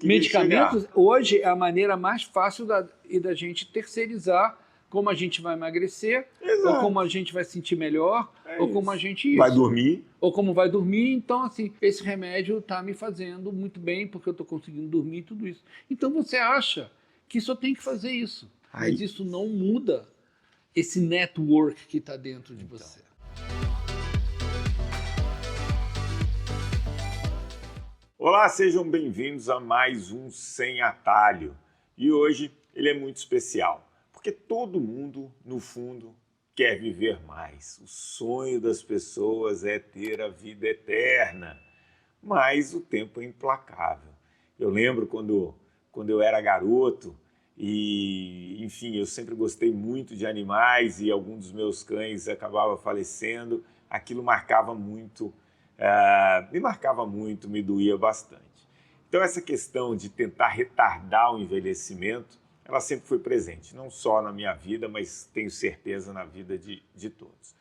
Medicamentos, hoje, é a maneira mais fácil da gente terceirizar como a gente vai emagrecer, Exato. ou como a gente vai se sentir melhor, ou como a gente... Vai dormir. Ou como vai dormir. Então, assim, esse remédio está me fazendo muito bem, porque eu estou conseguindo dormir e tudo isso. Então, você acha que só tem que fazer isso. Mas isso não muda esse network que está dentro de você. Olá, sejam bem-vindos a mais um Sem Atalho. E hoje ele é muito especial, porque todo mundo, no fundo, quer viver mais. O sonho das pessoas é ter a vida eterna, mas o tempo é implacável. Eu lembro quando eu era garoto e, enfim, eu sempre gostei muito de animais e algum dos meus cães acabava falecendo. Aquilo marcava muito. Me marcava muito, me doía bastante. Então essa questão de tentar retardar o envelhecimento, ela sempre foi presente, não só na minha vida, mas tenho certeza na vida de todos.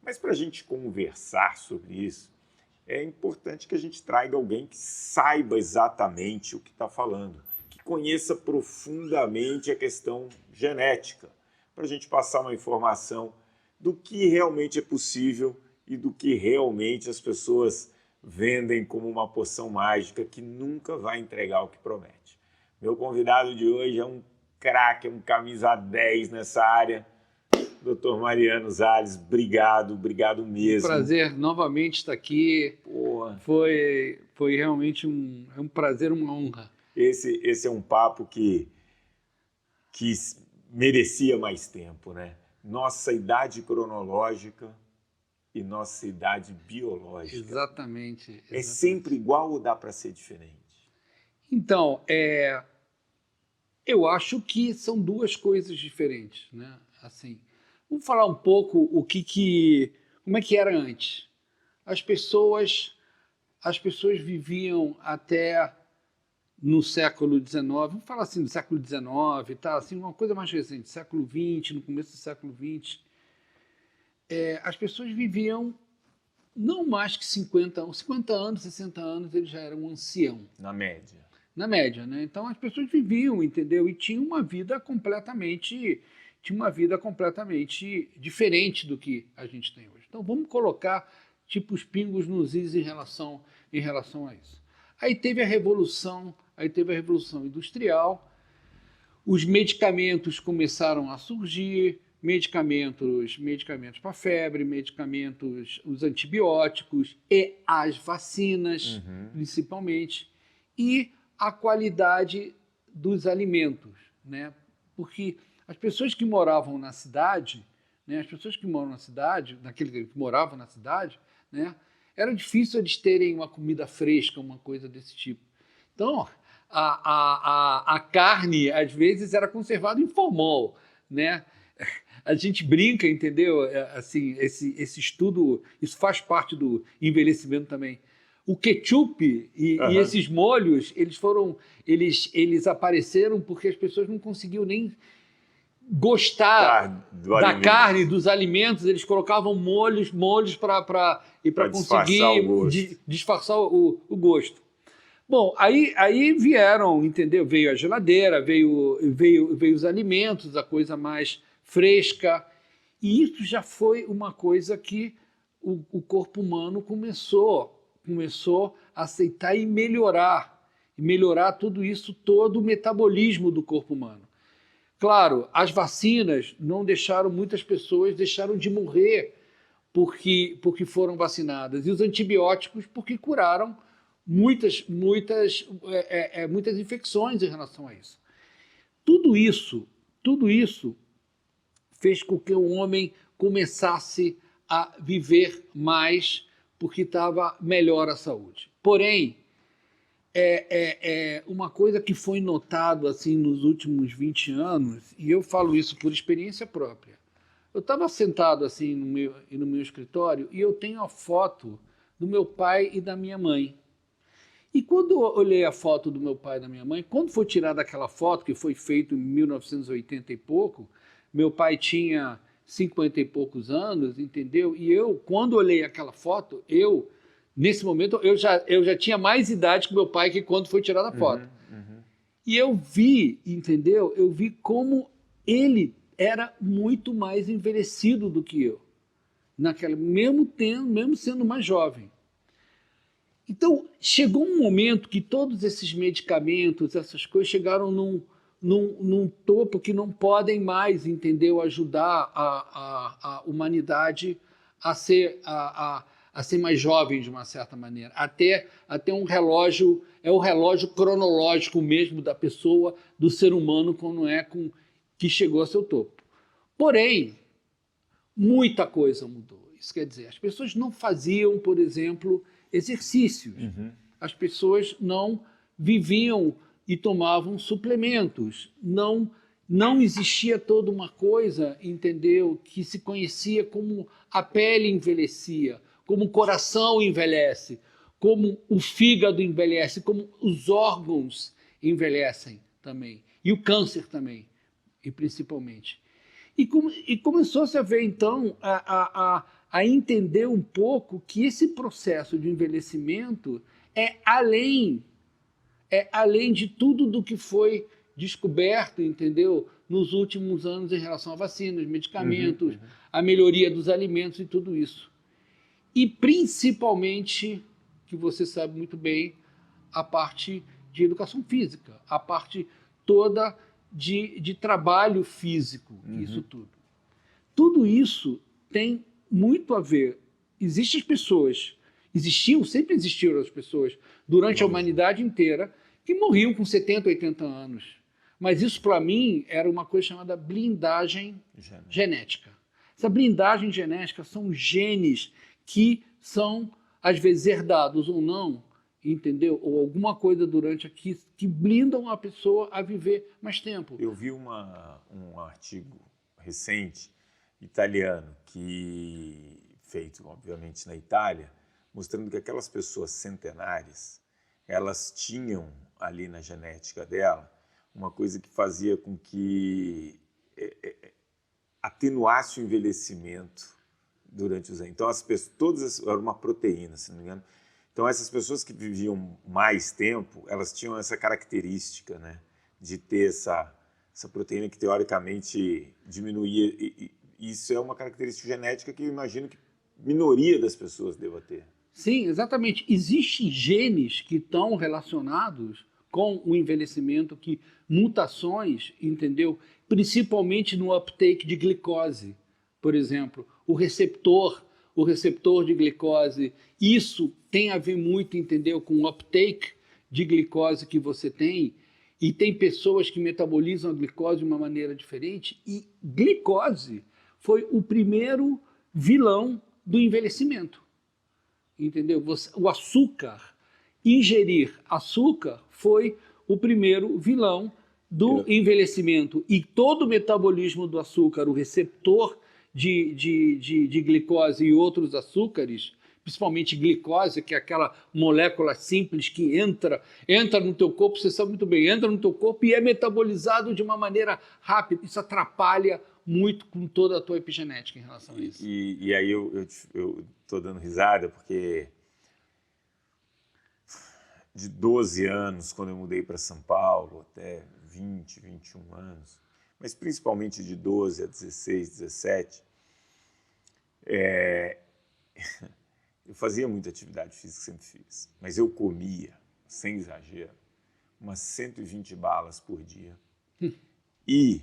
Mas para a gente conversar sobre isso, é importante que a gente traga alguém que saiba exatamente o que está falando, que conheça profundamente a questão genética, para a gente passar uma informação do que realmente é possível e do que realmente as pessoas vendem como uma poção mágica que nunca vai entregar o que promete. Meu convidado de hoje é um craque, um camisa 10 nessa área, Dr. Mariano Zales. Obrigado mesmo. Prazer novamente estar aqui. Porra. Foi realmente um prazer, uma honra. Esse é um papo que merecia mais tempo, né? Nossa idade cronológica e nossa idade biológica. Exatamente. É sempre igual ou dá para ser diferente? Então, eu acho que são duas coisas diferentes, né? Assim, vamos falar um pouco como é que era antes. As pessoas viviam até no século XIX, vamos falar assim, do século XIX, tá? Assim, uma coisa mais recente, século XX, no começo do século XX. As pessoas viviam não mais que 50 anos, 60 anos, eles já eram ancião. Na média. Na média, né? Então as pessoas viviam, entendeu? E tinham uma vida completamente diferente do que a gente tem hoje. Então vamos colocar tipo os pingos nos is em relação a isso. Aí teve a revolução industrial, os medicamentos começaram a surgir, medicamentos para febre, os antibióticos e as vacinas, principalmente, e a qualidade dos alimentos, né? Porque as pessoas que moravam na cidade, né, né, era difícil eles terem uma comida fresca, uma coisa desse tipo. Então, a carne, às vezes, era conservada em formol, né? A gente brinca, entendeu? Assim, esse estudo, isso faz parte do envelhecimento também. O ketchup e esses molhos, eles apareceram porque as pessoas não conseguiam nem gostar da carne, dos alimentos. Eles colocavam molhos para conseguir disfarçar o gosto. Bom, aí vieram, entendeu? Veio a geladeira, veio os alimentos, a coisa mais fresca, e isso já foi uma coisa que o corpo humano começou a aceitar e melhorar tudo isso, todo o metabolismo do corpo humano. Claro, as vacinas não deixaram, muitas pessoas deixaram de morrer porque foram vacinadas, e os antibióticos porque curaram muitas infecções em relação a isso. Tudo isso fez com que o homem começasse a viver mais porque estava melhor a saúde. Porém, uma coisa que foi notado assim, nos últimos 20 anos, e eu falo isso por experiência própria. Eu estava sentado assim no meu escritório e eu tenho a foto do meu pai e da minha mãe. E quando eu olhei a foto do meu pai e da minha mãe, quando foi tirada aquela foto, que foi feita em 1980 e pouco, meu pai tinha 50 e poucos anos, entendeu? E eu, quando olhei aquela foto, nesse momento, eu já tinha mais idade que meu pai que quando foi tirada a foto. E eu vi, entendeu? Eu vi como ele era muito mais envelhecido do que eu, mesmo sendo mais jovem. Então, chegou um momento que todos esses medicamentos, essas coisas, chegaram num topo que não podem mais, entendeu? Ajudar a humanidade a ser mais jovem, de uma certa maneira. Até um relógio, é o relógio cronológico mesmo da pessoa, do ser humano, quando que chegou ao seu topo. Porém, muita coisa mudou. Isso quer dizer, as pessoas não faziam, por exemplo, exercícios. As pessoas não viviam e tomavam suplementos. Não existia toda uma coisa, entendeu, que se conhecia como a pele envelhecia, como o coração envelhece, como o fígado envelhece, como os órgãos envelhecem também, e o câncer também, e principalmente. E começou-se a ver, então, a entender um pouco que esse processo de envelhecimento é além de tudo do que foi descoberto, entendeu, nos últimos anos em relação a vacinas, medicamentos, a melhoria dos alimentos e tudo isso. E principalmente, que você sabe muito bem, a parte de educação física, a parte toda de trabalho físico, isso tudo. Tudo isso tem muito a ver. Sempre existiram as pessoas, durante a humanidade inteira, que morriam com 70, 80 anos. Mas isso, para mim, era uma coisa chamada blindagem genética. Essa blindagem genética são genes que são, às vezes, herdados ou não, entendeu? Ou alguma coisa durante aqui que blindam a pessoa a viver mais tempo. Eu vi um artigo recente, italiano, feito, obviamente, na Itália, mostrando que aquelas pessoas centenárias, elas tinham ali na genética dela uma coisa que fazia com que atenuasse o envelhecimento durante os anos. Então, era uma proteína, se não me engano. Então, essas pessoas que viviam mais tempo, elas tinham essa característica, né, de ter essa proteína que, teoricamente, diminuía. E isso é uma característica genética que eu imagino que a minoria das pessoas deva ter. Sim, exatamente. Existem genes que estão relacionados com o envelhecimento, mutações, entendeu? Principalmente no uptake de glicose, por exemplo. O receptor de glicose, isso tem a ver muito, entendeu, com o uptake de glicose que você tem, e tem pessoas que metabolizam a glicose de uma maneira diferente, e glicose foi o primeiro vilão do envelhecimento, entendeu? O açúcar, ingerir açúcar foi o primeiro vilão do envelhecimento, e todo o metabolismo do açúcar, o receptor de glicose e outros açúcares, principalmente glicose, que é aquela molécula simples que entra no teu corpo, você sabe muito bem, entra no teu corpo e é metabolizado de uma maneira rápida. Isso atrapalha muito com toda a tua epigenética em relação a isso. E aí eu estou dando risada, porque de 12 anos, quando eu mudei para São Paulo, até 20, 21 anos, mas principalmente de 12 a 16, 17, eu fazia muita atividade física, sempre fiz, mas eu comia, sem exagero, umas 120 balas por dia e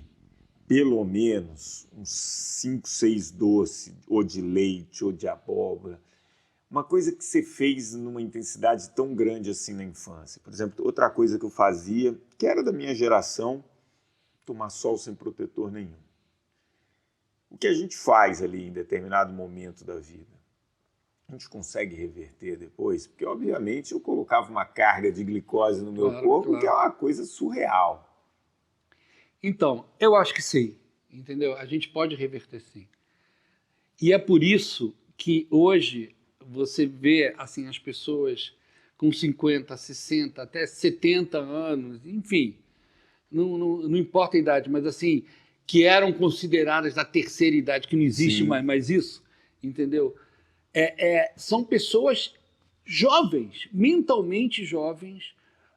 pelo menos uns 5, 6 doces, ou de leite, ou de abóbora. Uma coisa que você fez numa intensidade tão grande assim na infância. Por exemplo, outra coisa que eu fazia, que era da minha geração, tomar sol sem protetor nenhum. O que a gente faz ali em determinado momento da vida, a gente consegue reverter depois? Porque, obviamente, eu colocava uma carga de glicose no meu corpo, que é uma coisa surreal. Então, eu acho que sim, entendeu? A gente pode reverter sim. E é por isso que hoje você vê assim, as pessoas com 50, 60, até 70 anos, enfim, não importa a idade, mas assim, que eram consideradas da terceira idade, que não existe mais isso, entendeu? São pessoas jovens, mentalmente jovens,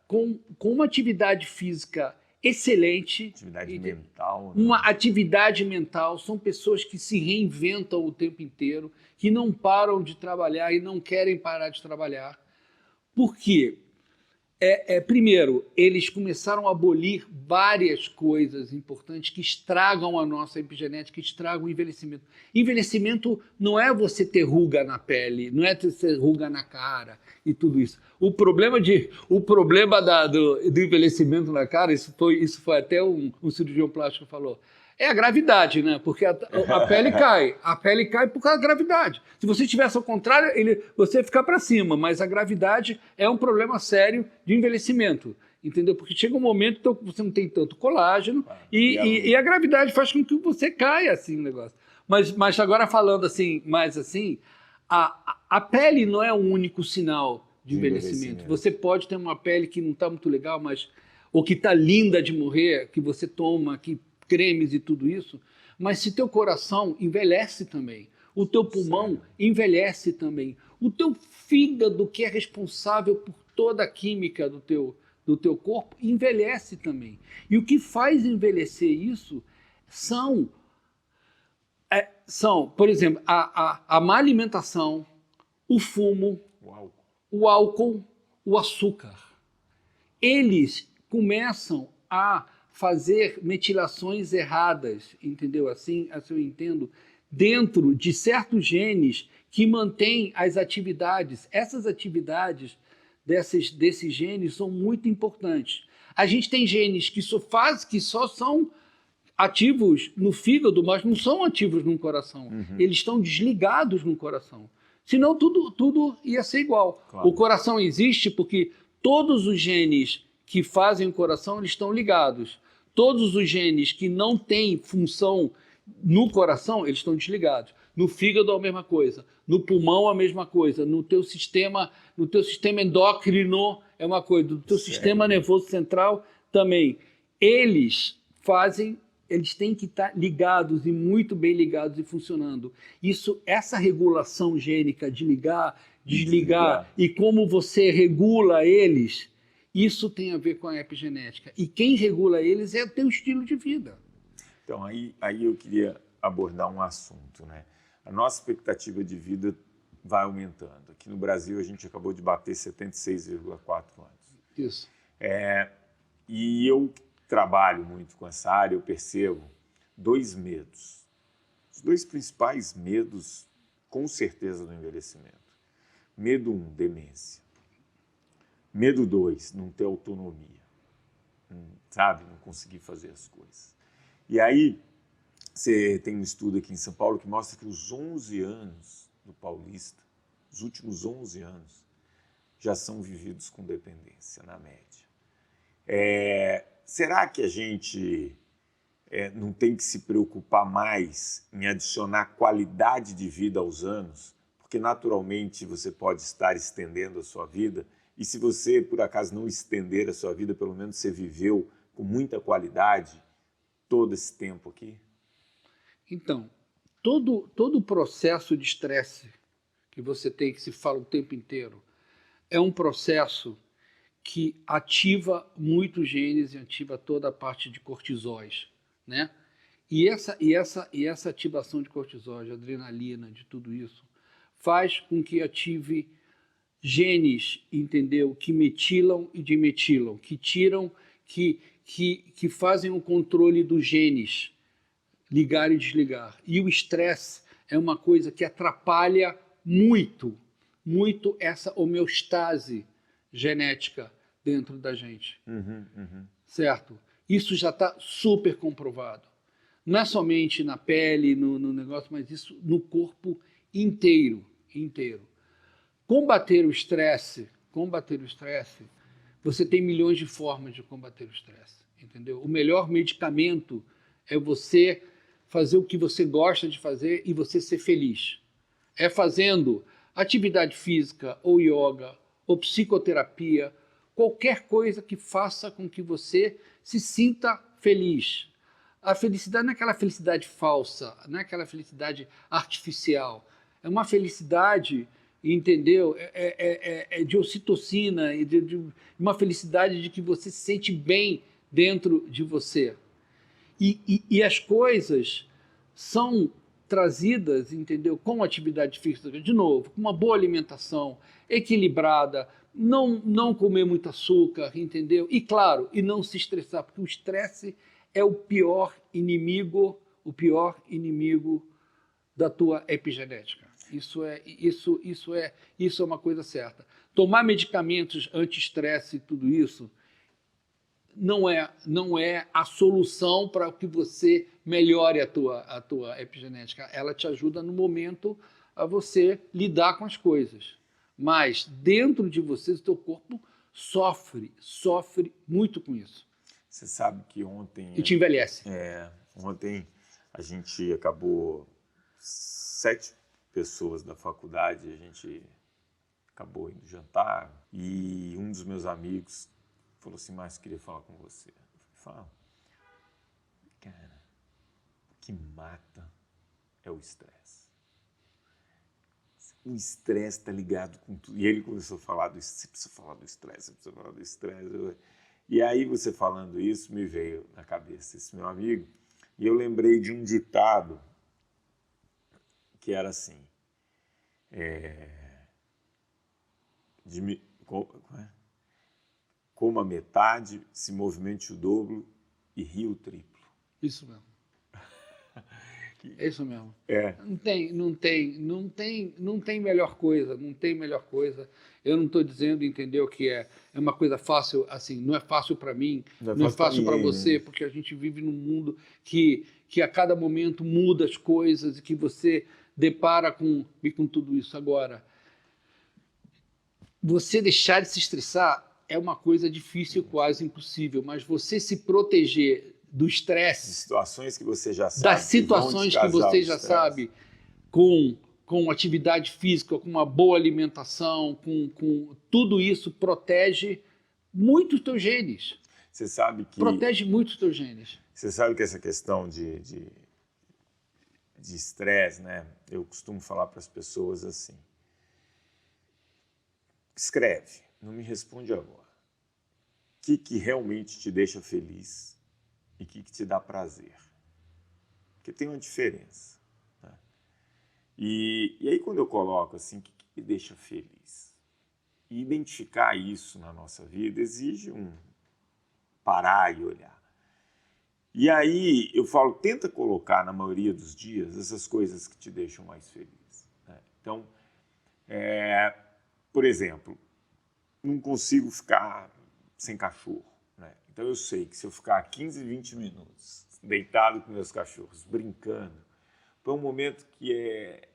com uma atividade física excelente. Atividade mental. Né? Uma atividade mental. São pessoas que se reinventam o tempo inteiro, que não param de trabalhar e não querem parar de trabalhar. Por quê? Primeiro, eles começaram a abolir várias coisas importantes que estragam a nossa epigenética, que estragam o envelhecimento. Envelhecimento não é você ter ruga na pele, não é ter ruga na cara e tudo isso. O problema do envelhecimento na cara, isso foi até um cirurgião plástico que falou, é a gravidade, né? Porque a pele cai. A pele cai por causa da gravidade. Se você estivesse ao contrário, você fica para cima, mas a gravidade é um problema sério de envelhecimento, entendeu? Porque chega um momento que você não tem tanto colágeno e a gravidade faz com que você caia assim o negócio. Mas agora falando assim, mais assim, a pele não é o único sinal de envelhecimento. Você pode ter uma pele que não está muito legal, ou que está linda de morrer, que você toma, cremes e tudo isso, mas se teu coração envelhece também, o teu pulmão envelhece também, o teu fígado, que é responsável por toda a química do teu corpo, envelhece também. E o que faz envelhecer isso são por exemplo, a má alimentação, o fumo, o álcool, o açúcar. Eles começam a fazer metilações erradas, entendeu? Assim eu entendo, dentro de certos genes que mantêm as atividades. Essas atividades desses genes são muito importantes. A gente tem genes que só são ativos no fígado, mas não são ativos no coração. Eles estão desligados no coração. Senão tudo ia ser igual. Claro. O coração existe porque todos os genes que fazem o coração, eles estão ligados. Todos os genes que não têm função no coração, eles estão desligados. No fígado, a mesma coisa. No pulmão, a mesma coisa. No teu sistema endócrino, é uma coisa. No teu sistema nervoso central, também. Eles têm que estar ligados e muito bem ligados e funcionando. Essa regulação gênica de ligar, desligar e como você regula eles, isso tem a ver com a epigenética. E quem regula eles é o teu estilo de vida. Então, aí eu queria abordar um assunto, né? A nossa expectativa de vida vai aumentando. Aqui no Brasil, a gente acabou de bater 76,4 anos. Isso. E eu trabalho muito com essa área, eu percebo 2 medos. Os 2 principais medos, com certeza, do envelhecimento. Medo 1, demência. Medo 2, não ter autonomia, não conseguir fazer as coisas. E aí, você tem um estudo aqui em São Paulo que mostra que os 11 anos do paulista, os últimos 11 anos, já são vividos com dependência, na média. Será que a gente não tem que se preocupar mais em adicionar qualidade de vida aos anos? Porque, naturalmente, você pode estar estendendo a sua vida. E se você, por acaso, não estender a sua vida, pelo menos você viveu com muita qualidade todo esse tempo aqui? Então, todo o processo de estresse que você tem, que se fala o tempo inteiro, é um processo que ativa muitos genes e ativa toda a parte de cortisóis, né? E essa ativação de cortisóis, de adrenalina, de tudo isso, faz com que ative genes, entendeu? Que metilam e dimetilam, que tiram, que fazem o controle dos genes, ligar e desligar. E o estresse é uma coisa que atrapalha muito essa homeostase genética dentro da gente. Certo? Isso já está super comprovado. Não é somente na pele, no negócio, mas isso no corpo inteiro. Combater o estresse, você tem milhões de formas de combater o estresse, entendeu? O melhor medicamento é você fazer o que você gosta de fazer e você ser feliz. É fazendo atividade física, ou yoga, ou psicoterapia, qualquer coisa que faça com que você se sinta feliz. A felicidade não é aquela felicidade falsa, não é aquela felicidade artificial. É uma felicidade, entendeu? De ocitocina, e de uma felicidade de que você se sente bem dentro de você. E as coisas são trazidas, entendeu? Com atividade física, de novo, com uma boa alimentação, equilibrada, não comer muito açúcar, entendeu? E claro, e não se estressar, porque o estresse é o pior inimigo da tua epigenética. Isso é uma coisa certa. Tomar medicamentos anti-estresse e tudo isso não é a solução para que você melhore a tua epigenética. Ela te ajuda no momento a você lidar com as coisas. Mas dentro de você, o teu corpo sofre muito com isso. Você sabe que ontem... E te envelhece. Ontem a gente acabou... 7 pessoas da faculdade, a gente acabou indo jantar e um dos meus amigos falou assim, mas queria falar com você. Eu falei, fala. Cara, o que mata é o estresse. O estresse está ligado com tudo. E ele começou a falar do estresse, você precisa falar do estresse, você precisa falar do estresse. E aí você falando isso, me veio na cabeça esse meu amigo, e eu lembrei de um ditado que era assim, coma metade, se movimente o dobro e ria o triplo. Isso mesmo. É isso mesmo. É. Não tem melhor coisa, não tem melhor coisa. Eu não estou dizendo, entendeu, que é uma coisa fácil, assim, não é fácil para mim, não é fácil para você, né? Porque a gente vive num mundo que a cada momento muda as coisas e que você depara com tudo isso. Agora, você deixar de se estressar é uma coisa difícil, quase impossível, mas você se proteger do estresse, situações que você já sabe, das situações que você já sabe, com atividade física, com uma boa alimentação, com tudo isso protege muito os teus genes. Você sabe que protege muito os teus genes. Você sabe que essa questão de estresse, né? Eu costumo falar para as pessoas assim: escreve, não me responde agora. O que realmente te deixa feliz e o que te dá prazer? Porque tem uma diferença. Né? E aí quando eu coloco assim, o que me deixa feliz? E identificar isso na nossa vida exige parar e olhar. E aí eu falo, tenta colocar na maioria dos dias essas coisas que te deixam mais feliz. Né? Então, por exemplo, não consigo ficar sem cachorro. Né? Então eu sei que se eu ficar 15, 20 minutos deitado com meus cachorros, brincando, foi um momento que é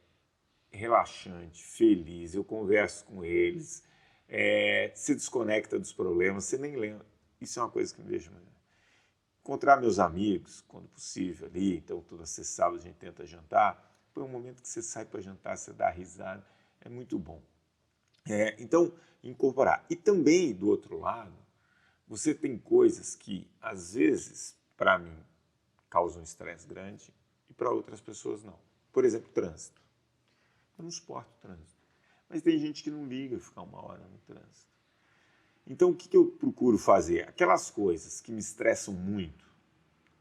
relaxante, feliz, eu converso com eles, se desconecta dos problemas, você nem lembra. Isso é uma coisa que me deixa melhor. Encontrar meus amigos, quando possível, ali, então toda sábado a gente tenta jantar, foi um momento que você sai para jantar, você dá risada, é muito bom. Então, incorporar. E também, do outro lado, você tem coisas que, às vezes, para mim, causam estresse grande e para outras pessoas não. Por exemplo, trânsito. Eu não suporto trânsito. Mas tem gente que não liga ficar 1 hora no trânsito. Então, o que eu procuro fazer? Aquelas coisas que me estressam muito,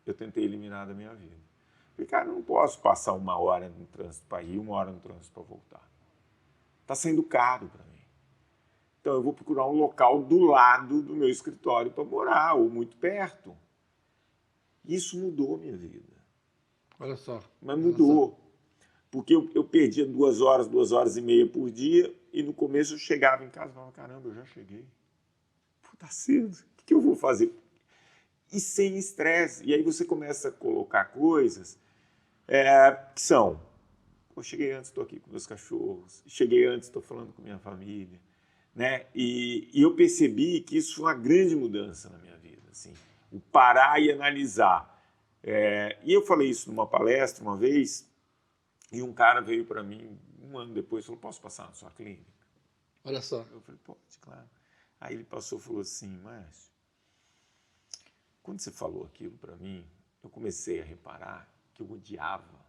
eu tentei eliminar da minha vida. Porque, cara, eu não posso passar 1 hora no trânsito para ir, 1 hora no trânsito para voltar. Está sendo caro para mim. Então, eu vou procurar um local do lado do meu escritório para morar, ou muito perto. Isso mudou a minha vida. Olha só. Mas mudou. Porque eu perdia 2 horas, 2 horas e meia por dia, e no começo eu chegava em casa e falava, caramba, eu já cheguei. Pô, tá cedo. O que eu vou fazer? E sem estresse. E aí você começa a colocar coisas que são... Pô, cheguei antes, estou aqui com meus cachorros. Cheguei antes, estou falando com minha família. Né? E eu percebi que isso foi uma grande mudança na minha vida. Assim, o parar e analisar. E eu falei isso numa palestra uma vez, e um cara veio para mim 1 ano depois e falou, posso passar na sua clínica? Olha só. Eu falei, pode, claro. Aí ele passou e falou assim, Márcio, quando você falou aquilo para mim, eu comecei a reparar que eu odiava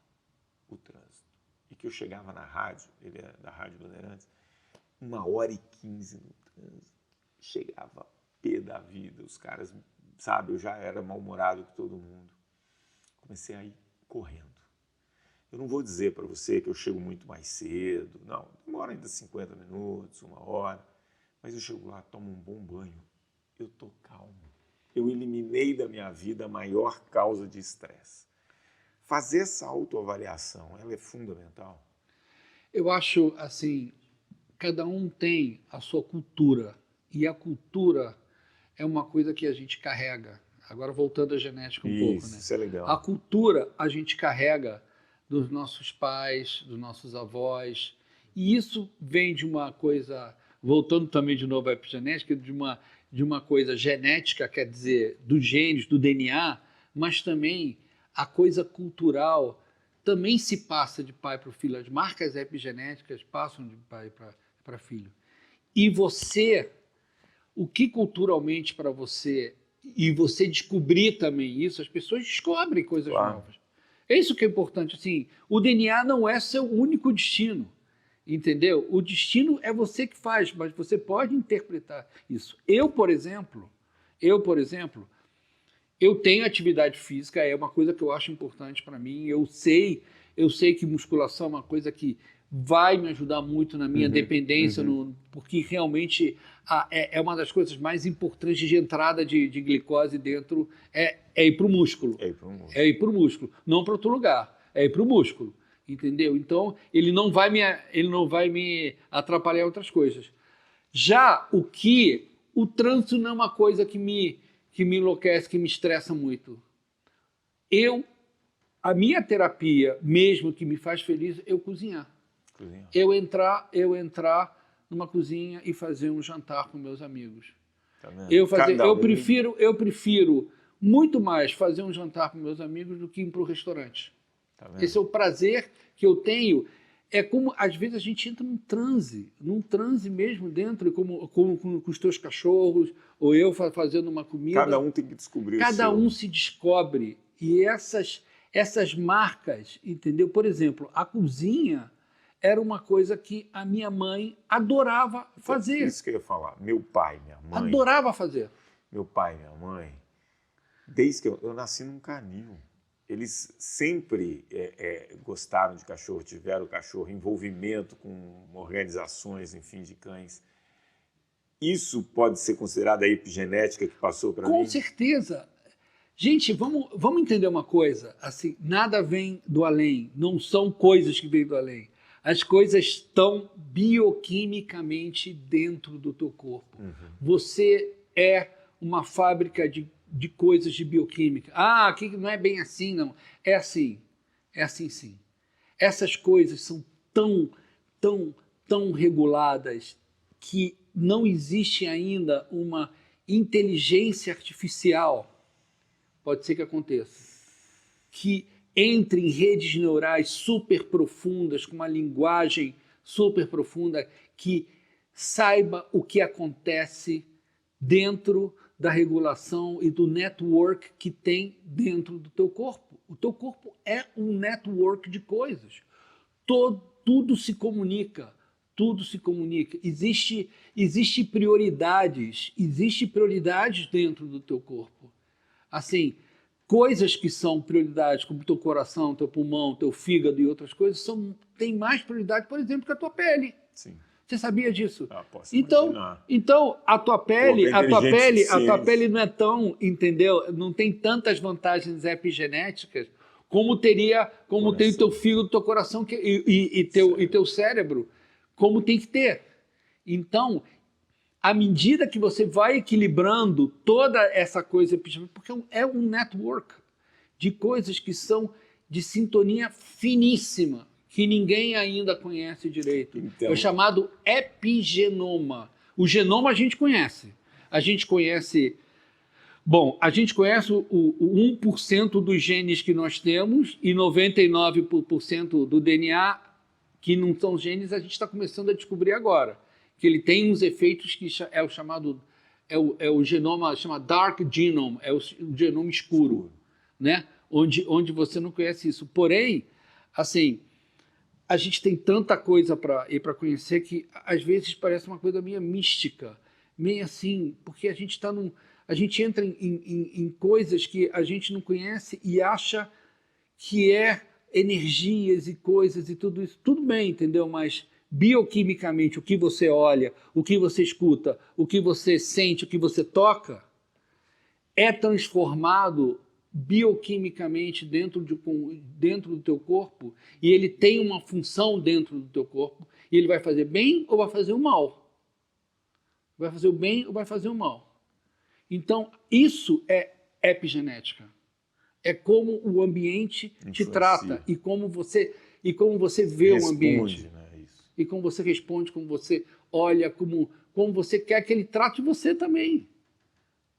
o trânsito. E que eu chegava na rádio, ele é da Rádio Bandeirantes, 1h15 no trânsito. Chegava pé da vida, os caras, sabe, eu já era mal-humorado com todo mundo. Comecei a ir correndo. Eu não vou dizer para você que eu chego muito mais cedo, não, demora ainda 50 minutos, 1 hora, mas eu chego lá, tomo um bom banho, eu tô calmo. Eu eliminei da minha vida a maior causa de estresse. Fazer essa autoavaliação, ela é fundamental. Eu acho, assim, cada um tem a sua cultura, e a cultura é uma coisa que a gente carrega. Agora, voltando à genética pouco, né? Isso é legal. A cultura a gente carrega dos nossos pais, dos nossos avós, e isso vem de uma coisa, voltando também de novo à epigenética, de uma coisa genética, quer dizer, dos genes, do DNA, mas também a coisa cultural também se passa de pai para o filho. As marcas epigenéticas passam de pai para filho. E você, o que culturalmente para você, e você descobrir também isso, as pessoas descobrem coisas novas. É isso que é importante. Assim, o DNA não é seu único destino. Entendeu? O destino é você que faz, mas você pode interpretar isso. Eu, por exemplo, eu tenho atividade física, é uma coisa que eu acho importante para mim. Eu sei que musculação é uma coisa que vai me ajudar muito na minha dependência, porque realmente é uma das coisas mais importantes de entrada de glicose dentro, é ir para o músculo. É ir para o músculo, não para outro lugar, é ir para o músculo. Entendeu? Então, ele não vai me atrapalhar em outras coisas. Já o trânsito não é uma coisa que me enlouquece, que me estressa muito. A minha terapia, mesmo que me faz feliz, eu cozinhar. Eu entrar numa cozinha e fazer um jantar com meus amigos. Tá vendo? Eu prefiro muito mais fazer um jantar com meus amigos do que ir para o restaurante. Esse é o prazer que eu tenho. É como, às vezes, a gente entra num transe mesmo dentro, como com os teus cachorros, ou eu fazendo uma comida. Cada um tem que descobrir Cada um se descobre. E essas marcas, entendeu? Por exemplo, a cozinha era uma coisa que a minha mãe adorava fazer. Isso que eu ia falar. Meu pai, minha mãe... Adorava fazer. Meu pai e minha mãe, desde que eu nasci num canil, eles sempre gostaram de cachorro, tiveram cachorro, envolvimento com organizações, enfim, de cães. Isso pode ser considerado a epigenética que passou para mim? Com certeza. Gente, vamos entender uma coisa. Assim, nada vem do além, não são coisas que vêm do além. As coisas estão bioquimicamente dentro do teu corpo. Você é uma fábrica de coisas de bioquímica. Aqui não é bem assim, não. É assim sim. Essas coisas são tão reguladas que não existe ainda uma inteligência artificial, pode ser que aconteça, que entre em redes neurais super profundas, com uma linguagem super profunda, que saiba o que acontece dentro da regulação e do network que tem dentro do teu corpo. O teu corpo é um network de coisas. Tudo se comunica, tudo se comunica. Existe prioridades dentro do teu corpo. Assim, coisas que são prioridades, como teu coração, teu pulmão, teu fígado e outras coisas, têm mais prioridade, por exemplo, que a tua pele. Sim. Você sabia disso? Posso imaginar. Então a tua pele não é tão, entendeu? Não tem tantas vantagens epigenéticas como tem o teu fígado, teu coração e teu cérebro, como tem que ter. Então, à medida que você vai equilibrando toda essa coisa epigenética, porque é um network de coisas que são de sintonia finíssima, que ninguém ainda conhece direito. Então, é o chamado epigenoma. O genoma a gente conhece. A gente conhece o 1% dos genes que nós temos e 99% do DNA que não são genes, a gente está começando a descobrir agora. Que ele tem uns efeitos que é o chamado... É o genoma, chama Dark Genome, é o genoma escuro, né? Onde você não conhece isso. Porém, assim... a gente tem tanta coisa para conhecer que às vezes parece uma coisa meio mística, meio assim, porque a gente a gente entra em coisas que a gente não conhece e acha que é energias e coisas e tudo isso. Tudo bem, entendeu? Mas bioquimicamente, o que você olha, o que você escuta, o que você sente, o que você toca, é transformado bioquimicamente dentro do teu corpo, e ele tem uma função dentro do teu corpo, e ele vai fazer bem ou vai fazer o mal. Vai fazer o bem ou vai fazer o mal. Então, isso é epigenética. É como o ambiente te trata e como você vê o ambiente. Né, isso. E como você responde, como você olha, como você quer que ele trate você também.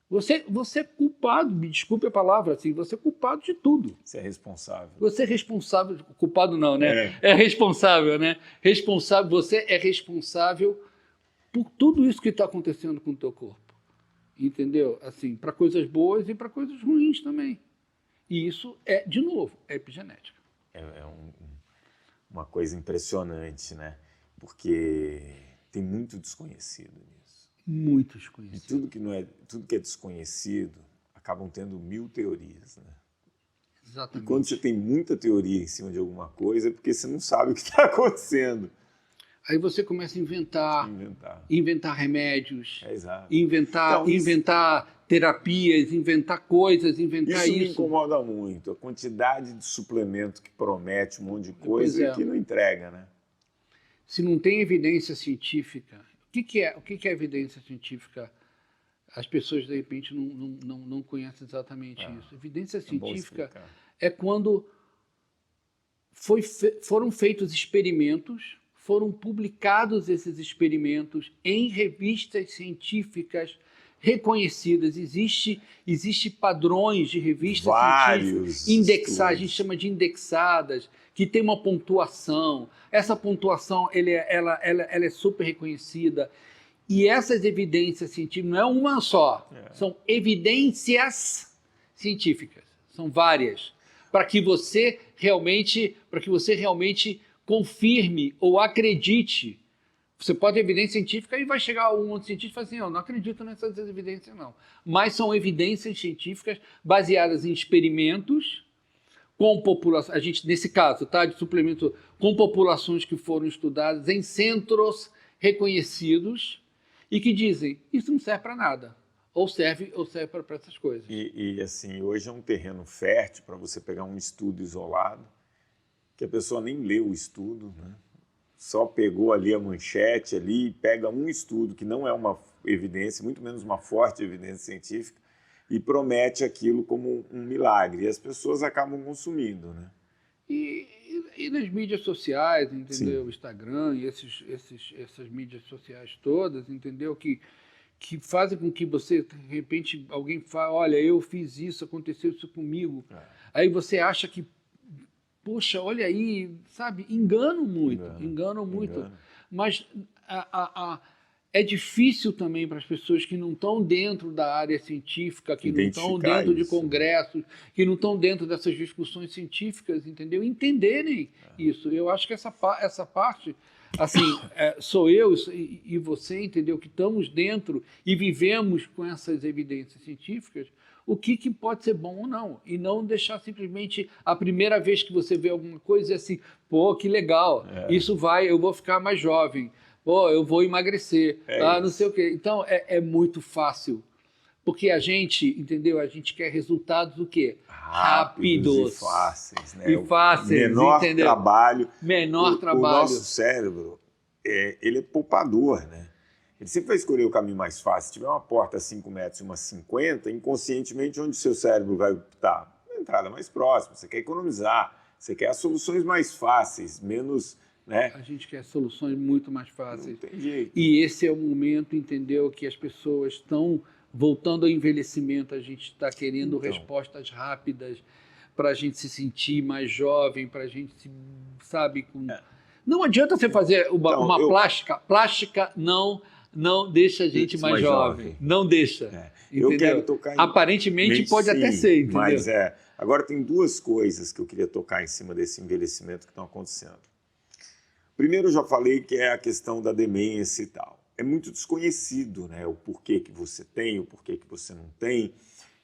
Você é culpado, me desculpe a palavra, assim, você é culpado de tudo. Você é responsável. Você é responsável, culpado não, né? É responsável, né? Responsável, você é responsável por tudo isso que está acontecendo com o teu corpo. Entendeu? Assim, para coisas boas e para coisas ruins também. E isso é, de novo, epigenética. Uma coisa impressionante, né? Porque tem muito desconhecido nisso. Muito desconhecido. E tudo que é desconhecido acabam tendo 1000 teorias, né? Exatamente. E quando você tem muita teoria em cima de alguma coisa, é porque você não sabe o que está acontecendo. Aí você começa a inventar remédios, exato. inventar terapias, inventar coisas, inventar isso. Isso me incomoda muito, a quantidade de suplemento que promete um monte de coisa e que não entrega, né? Se não tem evidência científica, o que é evidência científica? As pessoas, de repente, não conhecem exatamente isso. Evidência científica é quando foram feitos experimentos, foram publicados esses experimentos em revistas científicas reconhecidas. Existe padrões de revistas científicas indexadas, a gente chama de indexadas, que tem uma pontuação. Essa pontuação ela é super reconhecida. E essas evidências científicas não é uma só, são evidências científicas, são várias, para que você realmente confirme ou acredite. Você pode ter evidência científica e vai chegar um outro cientista e falar assim, eu não acredito nessas evidências não. Mas são evidências científicas baseadas em experimentos com população, a gente nesse caso, tá, de suplemento com populações que foram estudadas em centros reconhecidos e que dizem, isso não serve para nada. Ou serve para essas coisas. E assim, hoje é um terreno fértil para você pegar um estudo isolado, que a pessoa nem leu o estudo, né? Só pegou ali a manchete ali, pega um estudo que não é uma evidência, muito menos uma forte evidência científica, e promete aquilo como um milagre. E as pessoas acabam consumindo, né? E nas mídias sociais, entendeu? Sim. Instagram e essas mídias sociais todas, entendeu? Que fazem com que você, de repente, alguém fala, olha, eu fiz isso, aconteceu isso comigo. Aí você acha que, poxa, olha aí, sabe? Enganam muito. Mas é difícil também para as pessoas que não estão dentro da área científica, que não estão dentro de congressos, que não estão dentro dessas discussões científicas, entendeu? Entenderem isso. Eu acho que essa parte, assim, sou eu e você, entendeu? Que estamos dentro e vivemos com essas evidências científicas, o que pode ser bom ou não. E não deixar simplesmente a primeira vez que você vê alguma coisa assim, pô, que legal, isso eu vou ficar mais jovem. Pô, eu vou emagrecer, não sei o quê. Então, é muito fácil. Porque a gente, entendeu? A gente quer resultados o quê? Rápidos. E fáceis, né? E fáceis, entendeu? Menor trabalho. O nosso cérebro, ele é poupador, né? Ele sempre vai escolher o caminho mais fácil. Se tiver uma porta a 5 metros e uma 50, inconscientemente, onde o seu cérebro vai optar? Na entrada mais próxima. Você quer economizar, você quer as soluções mais fáceis, menos... né? A gente quer soluções muito mais fáceis. Não tem jeito. E esse é o momento, entendeu, que as pessoas estão voltando ao envelhecimento, a gente está querendo respostas rápidas para a gente se sentir mais jovem, para a gente se, sabe, não adianta você fazer uma plástica não deixa a gente mais jovem. Não deixa. Eu quero tocar aparentemente pode até ser, entendeu? Mas agora tem duas coisas que eu queria tocar em cima desse envelhecimento que estão acontecendo. Primeiro eu já falei que é a questão da demência e tal. É muito desconhecido, né? O porquê que você tem, o porquê que você não tem.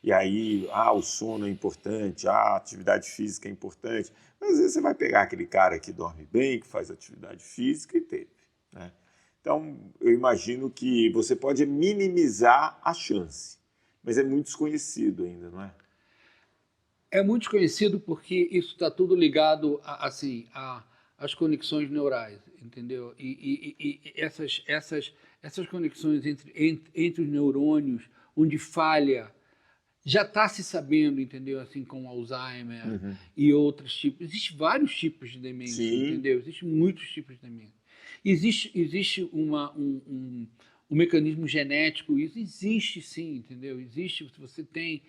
E aí, o sono é importante, a atividade física é importante. Mas às vezes você vai pegar aquele cara que dorme bem, que faz atividade física e teve, né? Então, eu imagino que você pode minimizar a chance, mas é muito desconhecido ainda, não é? É muito desconhecido porque isso está tudo ligado às conexões neurais, entendeu? E essas conexões entre os neurônios, onde falha, já está se sabendo, entendeu? Assim, com Alzheimer e outros tipos. Existem vários tipos de demência, Sim. entendeu? Existem muitos tipos de demência. Existe um mecanismo genético, isso existe sim, entendeu? Existe, se você tem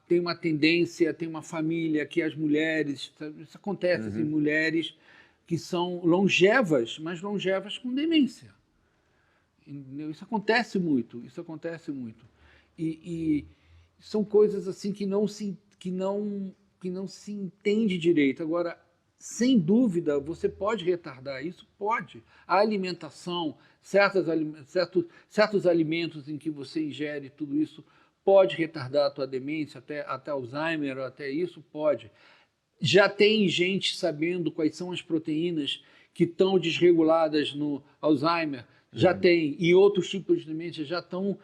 tem uma tendência, tem uma família que as mulheres, isso acontece, assim, mulheres que são longevas, mas longevas com demência. Entendeu? Isso acontece muito, isso acontece muito. E são coisas assim que não se entende direito. Agora, sem dúvida, você pode retardar isso? Pode. A alimentação, certos alimentos em que você ingere tudo isso, pode retardar a tua demência, até Alzheimer, até isso, pode. Já tem gente sabendo quais são as proteínas que estão desreguladas no Alzheimer, já tem, e outros tipos de demência já estão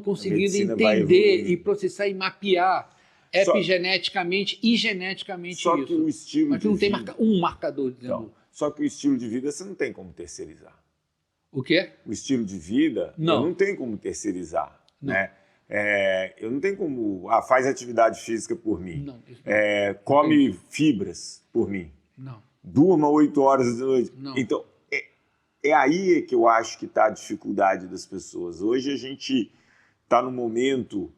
conseguindo entender e processar e mapear epigeneticamente e geneticamente só isso. Que o estilo Mas de não tem vida... um marcador dizendo. Então, só que o estilo de vida você não tem como terceirizar. O quê? O estilo de vida eu não tenho como terceirizar, não. Né? Eu não tenho como... faz atividade física por mim. Não, come fibras por mim. Não. Durma 8 horas da noite. Não. Então, é aí que eu acho que está a dificuldade das pessoas. Hoje a gente está num momento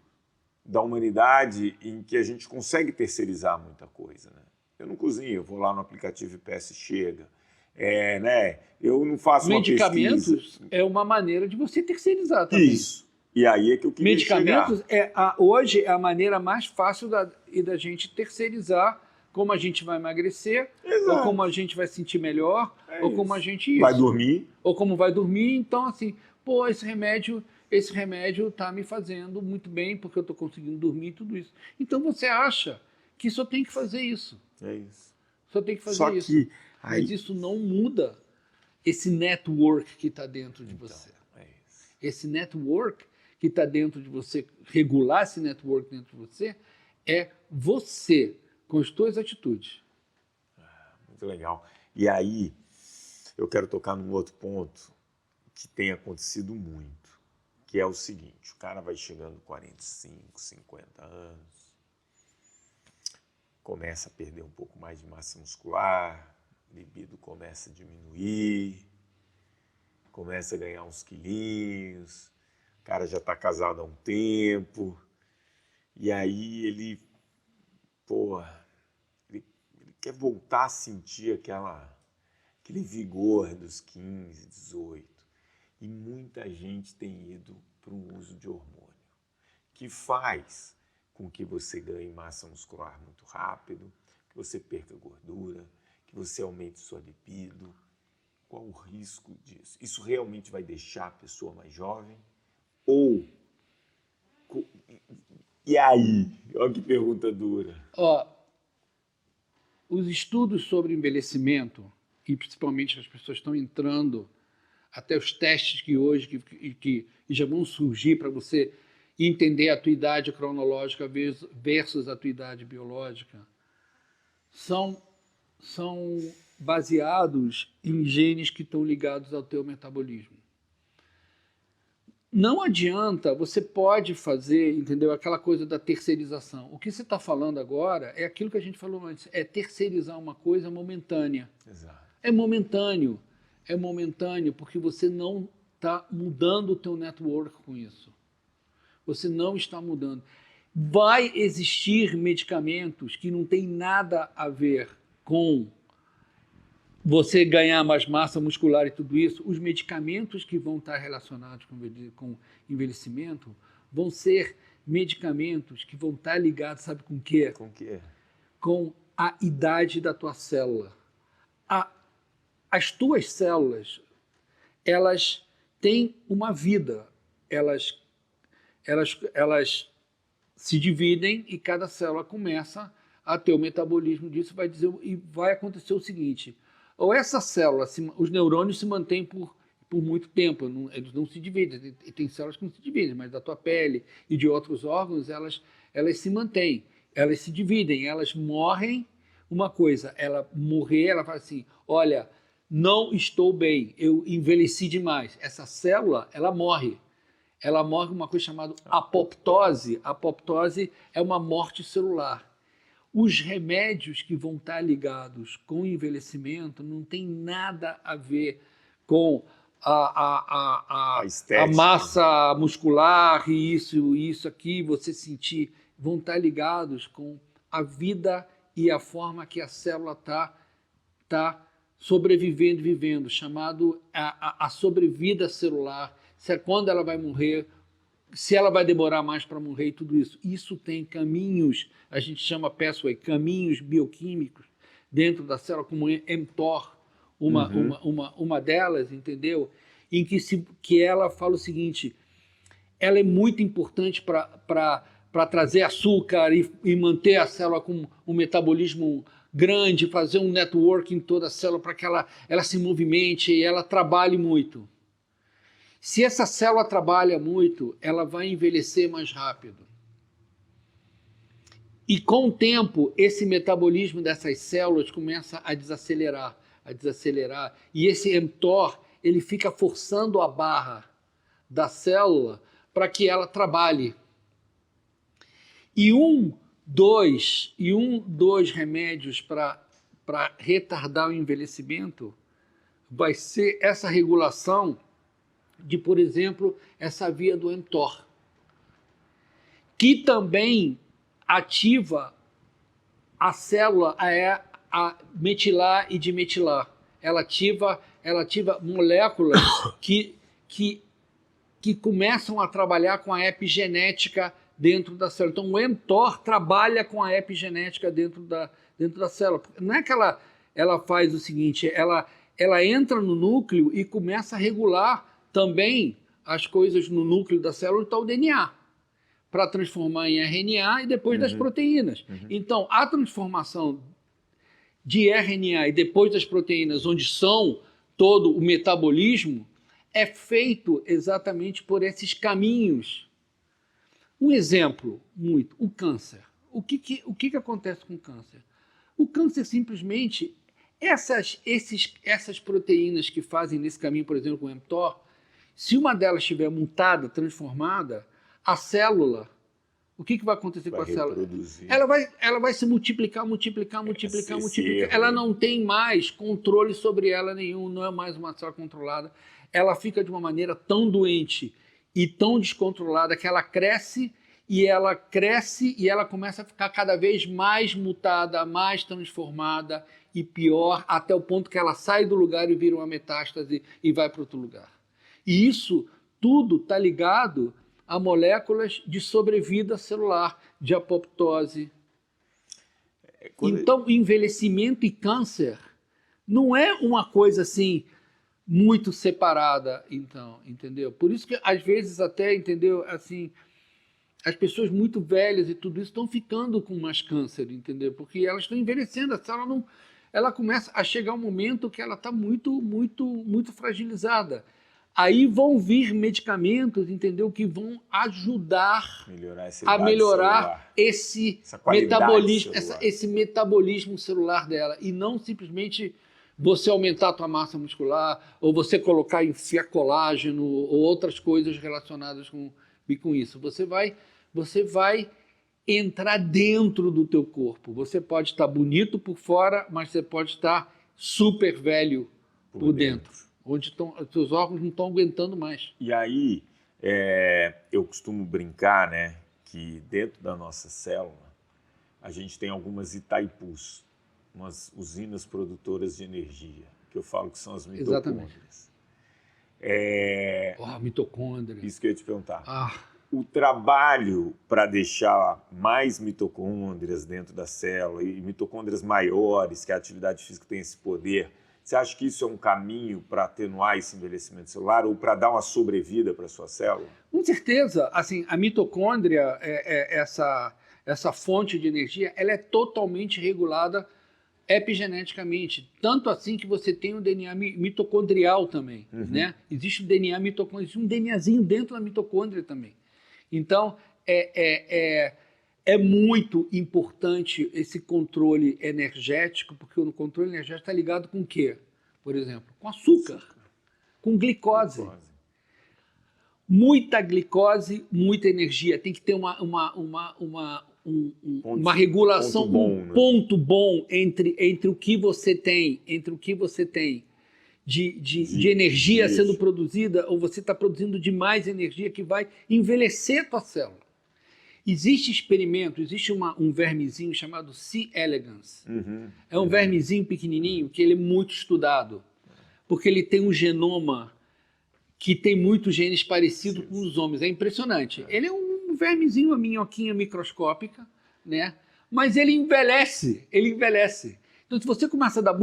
da humanidade em que a gente consegue terceirizar muita coisa, né? Eu não cozinho, eu vou lá no aplicativo e peço e chega. Né? Eu não faço Medicamentos uma pesquisa. É uma maneira de você terceirizar também. Isso. E aí é que eu queria Medicamentos hoje é a maneira mais fácil da gente terceirizar como a gente vai emagrecer, Exato. ou como a gente vai se sentir melhor, ou como a gente... vai dormir. Ou como vai dormir. Então, assim, pô, esse remédio está me fazendo muito bem, porque eu estou conseguindo dormir e tudo isso. Então, você acha que só tem que fazer isso. É isso. Só tem que fazer isso. Mas isso não muda esse network que está dentro de você. É isso. Esse network que está dentro de você, regular esse network dentro de você, é você, com as suas atitudes. Muito legal. E aí, eu quero tocar num outro ponto que tem acontecido muito, que é o seguinte: o cara vai chegando 45, 50 anos, começa a perder um pouco mais de massa muscular, libido começa a diminuir, começa a ganhar uns quilinhos, o cara já está casado há um tempo, e aí ele quer voltar a sentir aquele vigor dos 15, 18. E muita gente tem ido para o uso de hormônio, que faz com que você ganhe massa muscular muito rápido, que você perca gordura, que você aumente sua libido. Qual o risco disso? Isso realmente vai deixar a pessoa mais jovem? E aí? Olha que pergunta dura. Os estudos sobre envelhecimento, e principalmente as pessoas estão entrando, até os testes que hoje que já vão surgir para você entender a tua idade cronológica versus a tua idade biológica, são baseados em genes que estão ligados ao teu metabolismo. Não adianta, você pode fazer, entendeu? Aquela coisa da terceirização. O que você está falando agora é aquilo que a gente falou antes, é terceirizar uma coisa momentânea. Exato. É momentâneo, porque você não está mudando o teu network com isso. Você não está mudando. Vai existir medicamentos que não tem nada a ver com você ganhar mais massa muscular e tudo isso. Os medicamentos que vão estar relacionados com envelhecimento vão ser medicamentos que vão estar ligados, sabe com o quê? Com o quê? Com a idade da tua célula. as tuas células, elas têm uma vida, elas se dividem e cada célula começa a ter o metabolismo disso, e vai acontecer o seguinte, ou essa célula, os neurônios se mantêm por muito tempo, eles não se dividem, tem células que não se dividem, mas da tua pele e de outros órgãos, elas se mantêm, elas se dividem, elas morrem. Uma coisa, ela morrer, ela fala assim, olha, não estou bem, eu envelheci demais. Essa célula, ela morre. Ela morre uma coisa chamada apoptose. Apoptose é uma morte celular. Os remédios que vão estar ligados com o envelhecimento não tem nada a ver com a massa muscular e isso aqui, você sentir, vão estar ligados com a vida e a forma que a célula tá sobrevivendo e vivendo, chamado a sobrevida celular, se é quando ela vai morrer, se ela vai demorar mais para morrer e tudo isso. Isso tem caminhos, a gente chama pathway, caminhos bioquímicos dentro da célula, como mTOR, uma delas, entendeu? Em que ela fala o seguinte, ela é muito importante para trazer açúcar e manter a célula com um metabolismo grande, fazer um networking em toda a célula para que ela se movimente e ela trabalhe muito. Se essa célula trabalha muito, ela vai envelhecer mais rápido. E com o tempo, esse metabolismo dessas células começa a desacelerar. E esse mTOR, ele fica forçando a barra da célula para que ela trabalhe. E dois remédios para retardar o envelhecimento vai ser essa regulação de, por exemplo, essa via do mTOR, que também ativa a célula a metilar e dimetilar. Ela ativa moléculas que começam a trabalhar com a epigenética dentro da célula. Então, o mTOR trabalha com a epigenética dentro da célula. Não é que ela faz o seguinte, ela entra no núcleo e começa a regular também as coisas no núcleo da célula, então o DNA, para transformar em RNA e depois das proteínas. Então, a transformação de RNA e depois das proteínas, onde são todo o metabolismo, é feito exatamente por esses caminhos. Um exemplo, o câncer. O que acontece com o câncer? O câncer simplesmente, essas proteínas que fazem nesse caminho, por exemplo, com o mTOR, se uma delas estiver mutada, transformada, a célula, o que vai acontecer com a célula? Ela vai se multiplicar. Ela não tem mais controle sobre ela nenhum, não é mais uma célula controlada. Ela fica de uma maneira tão doente e tão descontrolada que ela cresce e ela começa a ficar cada vez mais mutada, mais transformada e pior, até o ponto que ela sai do lugar e vira uma metástase e vai para outro lugar. E isso tudo está ligado a moléculas de sobrevida celular, de apoptose. Então, envelhecimento e câncer não é uma coisa assim muito separada, então, entendeu? Por isso que às vezes até, entendeu, assim, as pessoas muito velhas e tudo isso estão ficando com mais câncer, entendeu? Porque elas estão envelhecendo, a célula ela começa a chegar um momento que ela está muito fragilizada. Aí vão vir medicamentos, entendeu, que vão ajudar a melhorar esse metabolismo celular dela. E não simplesmente você aumentar a tua massa muscular, ou você enfiar colágeno, ou outras coisas relacionadas com isso. Você vai entrar dentro do teu corpo. Você pode estar bonito por fora, mas você pode estar super velho por dentro. Onde os seus órgãos não estão aguentando mais. E aí, eu costumo brincar, né, que dentro da nossa célula, a gente tem algumas Itaipus, umas usinas produtoras de energia, que eu falo que são as mitocôndrias. Mitocôndria. Isso que eu ia te perguntar. O trabalho para deixar mais mitocôndrias dentro da célula, e mitocôndrias maiores, que a atividade física tem esse poder Você acha que isso é um caminho para atenuar esse envelhecimento celular ou para dar uma sobrevida para a sua célula? Com certeza. Assim, a mitocôndria, essa fonte de energia, ela é totalmente regulada epigeneticamente. Tanto assim que você tem um DNA mitocondrial também. Né? Existe o DNA mitocôndrico, existe um DNAzinho dentro da mitocôndria também. Então, é muito importante esse controle energético, porque o controle energético está ligado com o quê? Por exemplo, com açúcar, com glicose. Muita glicose, muita energia. Tem que ter uma regulação, ponto bom entre o que você tem, de energia sendo produzida, ou você está produzindo demais energia que vai envelhecer a tua célula. Existe experimento, existe um vermezinho chamado C. elegans. É um vermezinho pequenininho que ele é muito estudado, porque ele tem um genoma que tem muitos genes parecidos com os homens. É impressionante. Ele é um vermezinho, uma minhoquinha microscópica, né? Mas ele envelhece, Então, se você começa a dar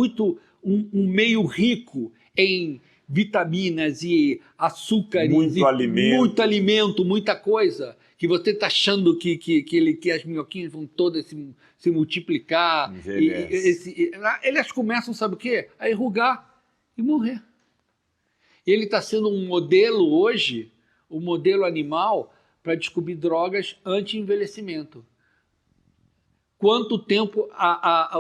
um meio rico em vitaminas e açúcares, muito alimento, muita coisa, que você está achando que as minhoquinhas vão todas se multiplicar. Elas começam, sabe o quê? A enrugar e morrer. Ele está sendo um modelo hoje, um modelo animal, para descobrir drogas anti-envelhecimento. Quanto tempo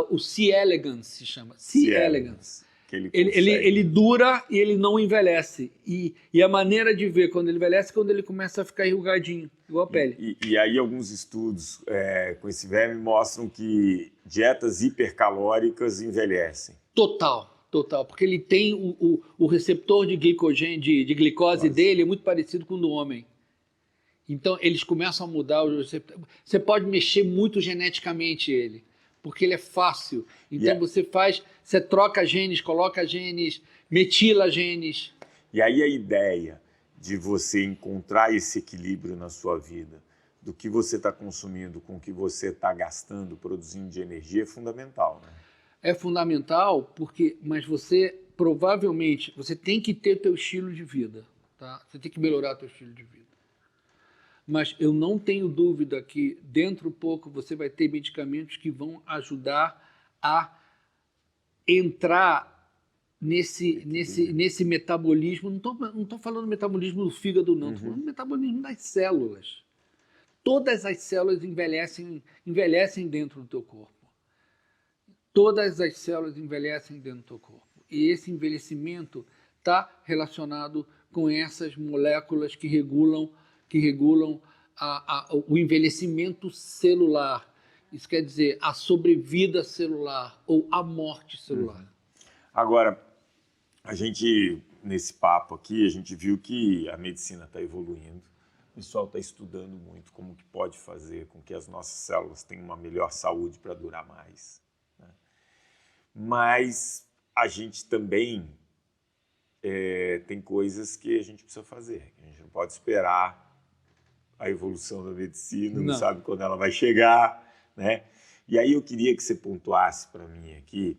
o C. elegans se chama? C. elegans. Ele dura e ele não envelhece. E a maneira de ver quando ele envelhece é quando ele começa a ficar enrugadinho, igual a pele. E aí alguns estudos com esse verme mostram que dietas hipercalóricas envelhecem. Total, porque ele tem o receptor de glicose dele é muito parecido com o do homem. Então, eles começam a mudar o receptor. Você pode mexer muito geneticamente ele, porque ele é fácil. Então, você troca genes, coloca genes, metila genes. E aí a ideia de você encontrar esse equilíbrio na sua vida, do que você está consumindo com o que você está gastando, produzindo de energia, é fundamental, né? É fundamental, mas você provavelmente você tem que ter teu estilo de vida, tá? Você tem que melhorar teu estilo de vida. Mas eu não tenho dúvida que dentro pouco você vai ter medicamentos que vão ajudar a entrar nesse metabolismo. Não tô falando metabolismo do fígado, não. Estou falando metabolismo das células. Todas as células envelhecem dentro do teu corpo. Todas as células envelhecem dentro do teu corpo. E esse envelhecimento está relacionado com essas moléculas que regulam o envelhecimento celular. Isso quer dizer a sobrevida celular ou a morte celular. Agora, nesse papo aqui, a gente viu que a medicina está evoluindo. O pessoal está estudando muito como que pode fazer com que as nossas células tenham uma melhor saúde para durar mais. Mas a gente também tem coisas que a gente precisa fazer. A gente não pode esperar a evolução da medicina, não sabe quando ela vai chegar, né? E aí eu queria que você pontuasse para mim aqui,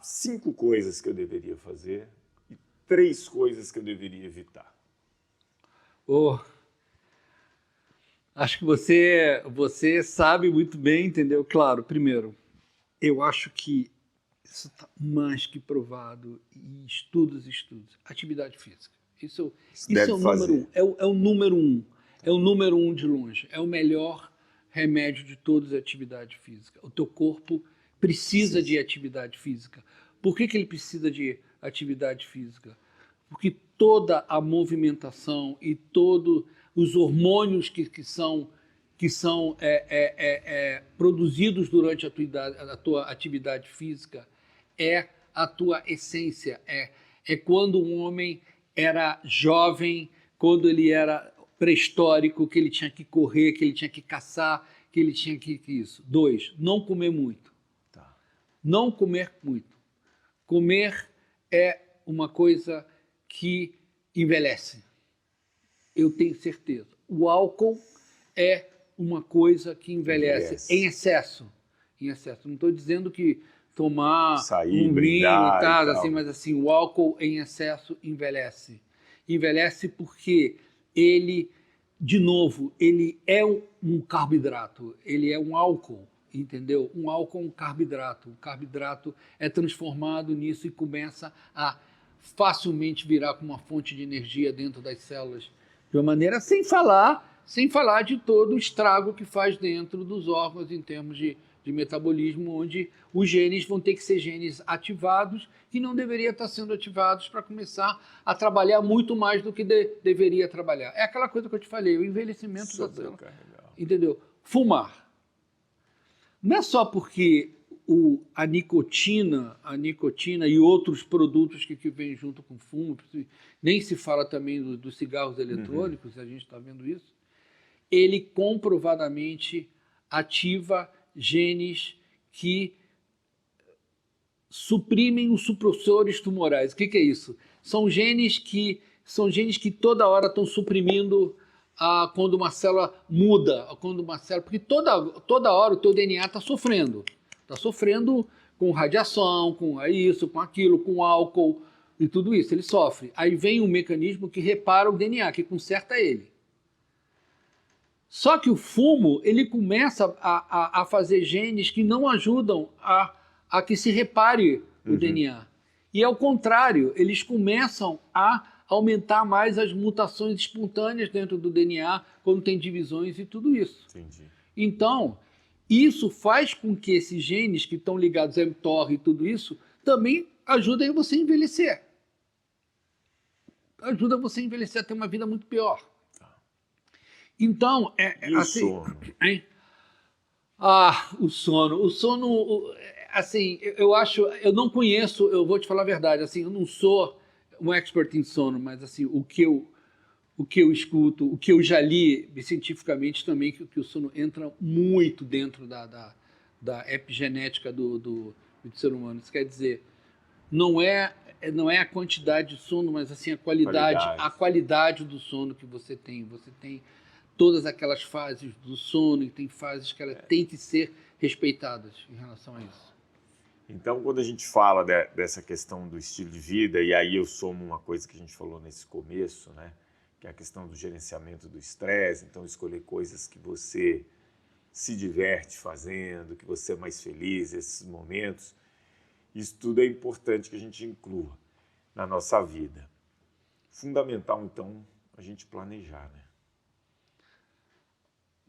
5 coisas que eu deveria fazer e 3 coisas que eu deveria evitar. Acho que você sabe muito bem, entendeu? Claro, primeiro, eu acho que isso está mais que provado em estudos. Atividade física. Isso é o número 1. É o número 1. É o número 1 de longe. É o melhor remédio de todos, a atividade física. O teu corpo precisa de atividade física. Por que ele precisa de atividade física? Porque toda a movimentação e todos os hormônios que são produzidos durante a tua atividade física é a tua essência. É quando um homem era jovem, quando ele era pré-histórico, que ele tinha que correr, que ele tinha que caçar, que ele tinha que isso. 2, não comer muito. Não comer muito. Comer é uma coisa que envelhece. Eu tenho certeza. O álcool é uma coisa que envelhece em excesso. Não estou dizendo que tomar sair, um brindar vinho, tá, e tal. assim, mas assim, o álcool em excesso envelhece. Envelhece porque ele, de novo, ele é um carboidrato, ele é um álcool, entendeu? Um álcool é um carboidrato. O carboidrato é transformado nisso e começa a facilmente virar como uma fonte de energia dentro das células, de uma maneira sem falar de todo o estrago que faz dentro dos órgãos em termos de metabolismo, onde os genes vão ter que ser genes ativados que não deveriam estar sendo ativados para começar a trabalhar muito mais do que deveria trabalhar. É aquela coisa que eu te falei, o envelhecimento da célula. Entendeu? Fumar. Não é só porque a nicotina e outros produtos que vêm junto com o fumo, nem se fala também dos cigarros eletrônicos, a gente está vendo isso, ele comprovadamente ativa genes que suprimem os supressores tumorais. O que é isso? São genes que toda hora estão suprimindo quando uma célula muda, porque toda hora o teu DNA está sofrendo. Está sofrendo com radiação, com isso, com aquilo, com álcool e tudo isso. Ele sofre. Aí vem um mecanismo que repara o DNA, que conserta ele. Só que o fumo, ele começa a fazer genes que não ajudam a que se repare o DNA. E ao contrário, eles começam a aumentar mais as mutações espontâneas dentro do DNA, quando tem divisões e tudo isso. Entendi. Então, isso faz com que esses genes que estão ligados a mTOR e tudo isso, também ajudem você a envelhecer. Ajuda você a envelhecer, a ter uma vida muito pior. Então, e assim, o sono? Hein? O sono. O sono, assim, eu não conheço, eu vou te falar a verdade, assim, eu não sou um expert em sono, mas assim, o que eu escuto, o que eu já li cientificamente também, que o sono entra muito dentro da epigenética do ser humano. Isso quer dizer, não é a quantidade de sono, mas assim, a qualidade do sono que você tem. Você tem todas aquelas fases do sono, e tem fases que elas têm que ser respeitadas em relação a isso. Então, quando a gente fala dessa questão do estilo de vida, e aí eu somo uma coisa que a gente falou nesse começo, né, que é a questão do gerenciamento do estresse, então escolher coisas que você se diverte fazendo, que você é mais feliz, esses momentos, isso tudo é importante que a gente inclua na nossa vida. Fundamental, então, a gente planejar, né?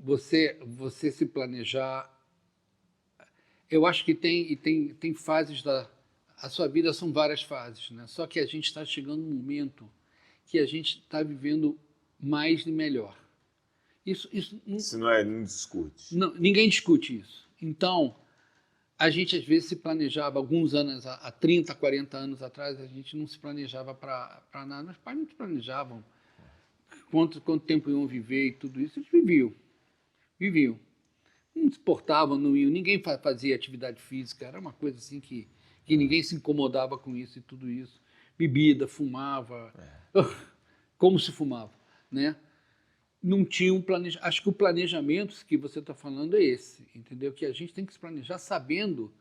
Você se planejar, eu acho que tem fases a sua vida são várias fases, né? Só que a gente está chegando num momento que a gente está vivendo mais e melhor. Isso não discute. Não, ninguém discute isso. Então, a gente às vezes se planejava, alguns anos, há 30, 40 anos atrás, a gente não se planejava para nada. Meus pais não se planejavam quanto tempo iam viver e tudo isso. Eles viviam. Não se portavam, não iam, ninguém fazia atividade física, era uma coisa assim que ninguém se incomodava com isso e tudo isso. Bebida, fumava, como se fumava, né? Não tinha um planejamento. Acho que o planejamento que você está falando é esse, entendeu? Que a gente tem que se planejar sabendo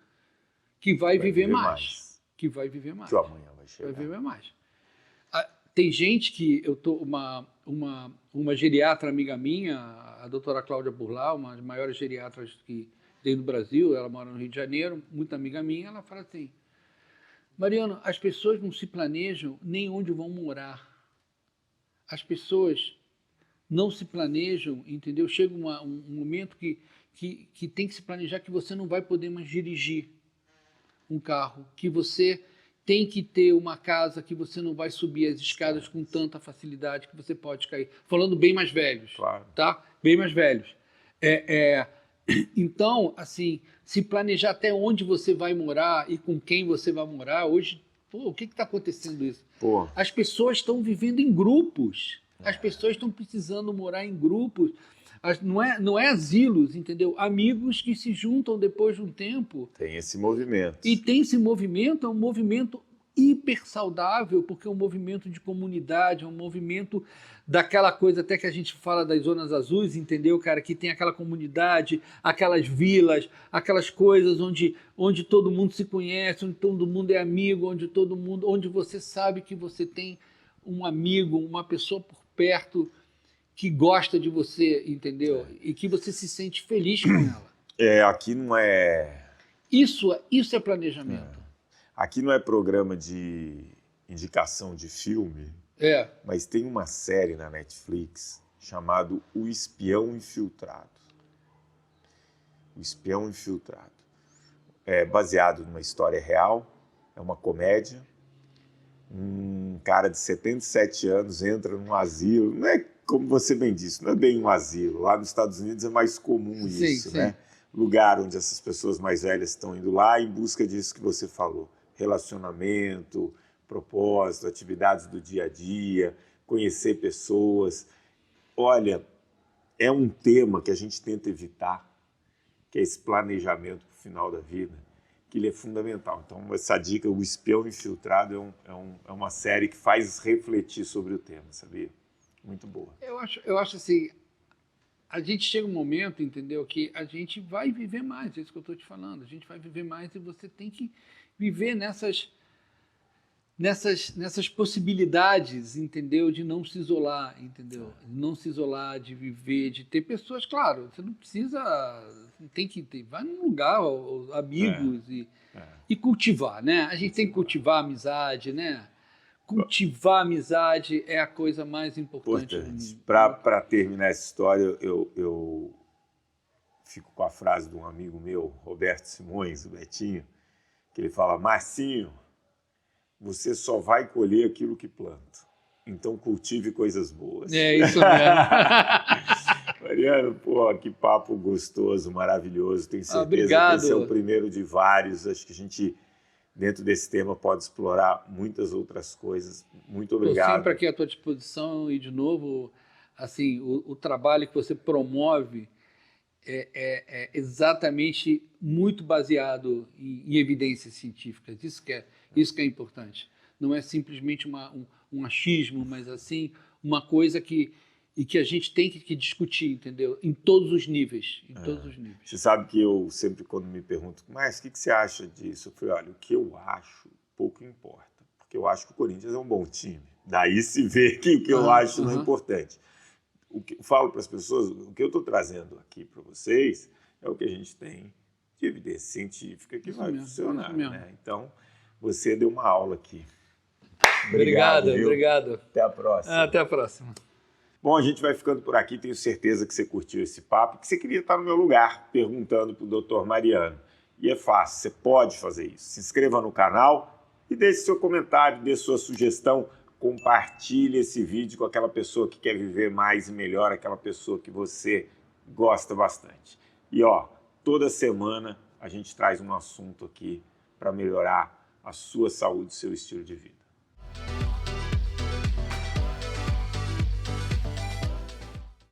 que vai viver mais. Que vai viver mais. Que o amanhã vai chegar. Vai viver mais. Tem gente que uma geriatra amiga minha, a doutora Cláudia Burlau, uma das maiores geriatras que tem no Brasil, ela mora no Rio de Janeiro, muito amiga minha, ela fala assim: Mariano, as pessoas não se planejam nem onde vão morar. As pessoas não se planejam, entendeu? Chega um momento que tem que se planejar que você não vai poder mais dirigir um carro, que você tem que ter uma casa que você não vai subir as escadas com tanta facilidade que você pode cair. Falando bem mais velhos, claro. Tá? Bem mais velhos. Então, assim, se planejar até onde você vai morar e com quem você vai morar, hoje, o que está acontecendo isso? As pessoas estão vivendo em grupos. As pessoas estão precisando morar em grupos. Não é asilos, entendeu? Amigos que se juntam depois de um tempo. Tem esse movimento. E tem esse movimento, é um movimento hiper saudável, porque é um movimento de comunidade, é um movimento daquela coisa até que a gente fala das zonas azuis, entendeu, cara? Que tem aquela comunidade, aquelas vilas, aquelas coisas onde todo mundo se conhece, onde todo mundo é amigo, onde você sabe que você tem um amigo, uma pessoa por perto que gosta de você, entendeu? E que você se sente feliz com ela. Aqui não é... Isso é planejamento. Aqui não é programa de indicação de filme, mas tem uma série na Netflix chamada O Espião Infiltrado. O Espião Infiltrado. É baseado numa história real, é uma comédia. Um cara de 77 anos entra num asilo, não é como você bem disse, não é bem um asilo. Lá nos Estados Unidos é mais comum isso, né? Lugar onde essas pessoas mais velhas estão indo lá em busca disso que você falou. Relacionamento, propósito, atividades do dia a dia, conhecer pessoas. Olha, é um tema que a gente tenta evitar, que é esse planejamento para o final da vida, que ele é fundamental. Então, essa dica, O Espião Infiltrado, é uma série que faz refletir sobre o tema, sabia? Muito boa. Eu acho assim, a gente chega um momento, entendeu, que a gente vai viver mais, é isso que eu estou te falando, a gente vai viver mais e você tem que viver nessas possibilidades, entendeu, de não se isolar, entendeu, não se isolar, de viver, de ter pessoas, claro, você não precisa, tem que ter, vai num lugar, amigos e cultivar, né, a gente tem que cultivar a amizade, né, cultivar a amizade é a coisa mais importante. Para terminar essa história, eu fico com a frase de um amigo meu, Roberto Simões, o Betinho, que ele fala: Marcinho, você só vai colher aquilo que planta. Então cultive coisas boas. É isso mesmo. Mariano, pô, que papo gostoso, maravilhoso. Tenho certeza obrigado. Que esse é o primeiro de vários. Acho que a gente, dentro desse tema, pode explorar muitas outras coisas. Muito obrigado. Estou sempre aqui à tua disposição e, de novo, assim, o trabalho que você promove é exatamente muito baseado em evidências científicas. Isso que é importante. Não é simplesmente um achismo, mas assim uma coisa que a gente tem que discutir, entendeu? Em todos os níveis. Você sabe que eu sempre, quando me pergunto, mas o que você acha disso? Eu falei, olha, o que eu acho pouco importa, porque eu acho que o Corinthians é um bom time. Daí se vê que o que eu acho não é importante. O que eu falo para as pessoas, o que eu estou trazendo aqui para vocês é o que a gente tem de evidência científica que vai funcionar. Né? Então, você deu uma aula aqui. Obrigado. Até a próxima. Até a próxima. Bom, a gente vai ficando por aqui. Tenho certeza que você curtiu esse papo, que você queria estar no meu lugar, perguntando para o Dr. Mariano. E é fácil, você pode fazer isso. Se inscreva no canal e deixe seu comentário, dê sua sugestão. Compartilhe esse vídeo com aquela pessoa que quer viver mais e melhor, aquela pessoa que você gosta bastante. E toda semana a gente traz um assunto aqui para melhorar a sua saúde e seu estilo de vida.